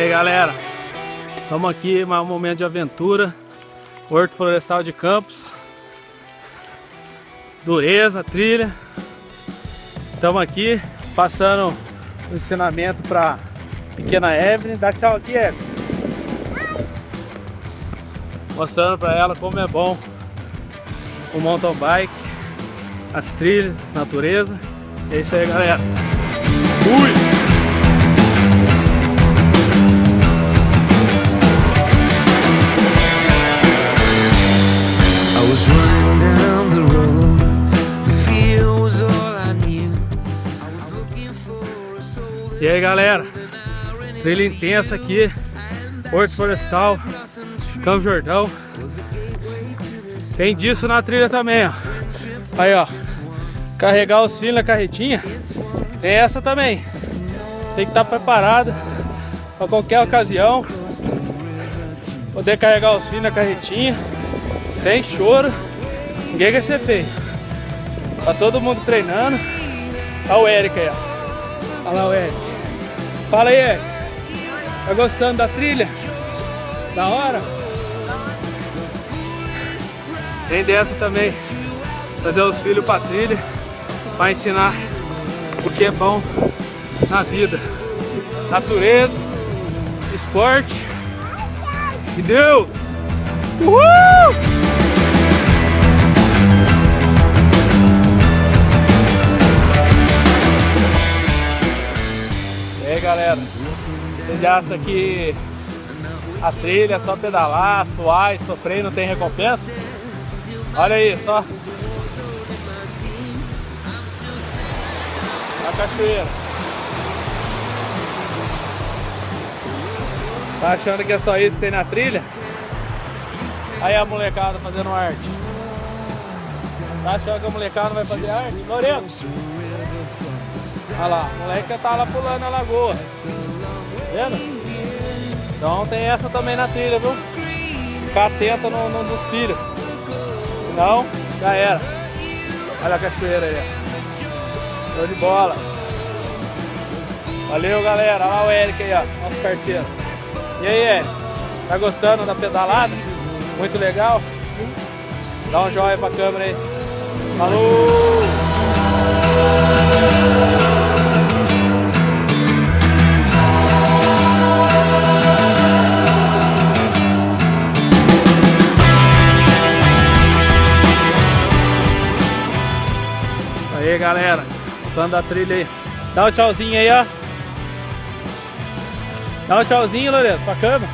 aí galera, estamos aqui em um momento de aventura, Horto Florestal de Campos, dureza, trilha. Estamos aqui passando o ensinamento para pequena Evelyn. Dá tchau aqui, Evelyn. Mostrando para ela como é bom o mountain bike, as trilhas, natureza. É isso aí galera. Fui! E aí galera, trilha intensa aqui, Horto Florestal, Campos Jordão. Tem disso na trilha também, ó. Aí ó, carregar os filhos na carretinha. Tem essa também. Tem que estar preparado para qualquer ocasião. Poder carregar os filhos na carretinha, sem choro. Ninguém quer ser feio. Tá todo mundo treinando. Olha o Eric aí, ó. Olha lá o Eric. Fala aí, Eric. Tá gostando da trilha? Da hora? Tem dessa também. Trazer os filhos pra trilha, pra ensinar o que é bom na vida. Natureza, esporte e Deus! Uhul! E aí galera, vocês já acham que a trilha é só pedalar, suar e sofrer e não tem recompensa? Olha aí, só a cachoeira. Tá achando que é só isso que tem na trilha? Aí a molecada fazendo arte. Tá achando que a molecada não vai fazer arte? Lorena! Olha lá, o moleque tá lá pulando a lagoa. Vendo? Então tem essa também na trilha, viu? Ficar atento nos filhos. Senão, já era. Olha a cachoeira aí. Show de bola. Valeu, galera. Olha lá o Eric aí, ó. Nosso parceiro. E aí, Eric? Tá gostando da pedalada? Muito legal? Dá um joinha pra câmera aí. Falou! Aí galera, voltando da trilha aí. Dá um tchauzinho aí, ó. Dá um tchauzinho, Lourenço, pra câmera.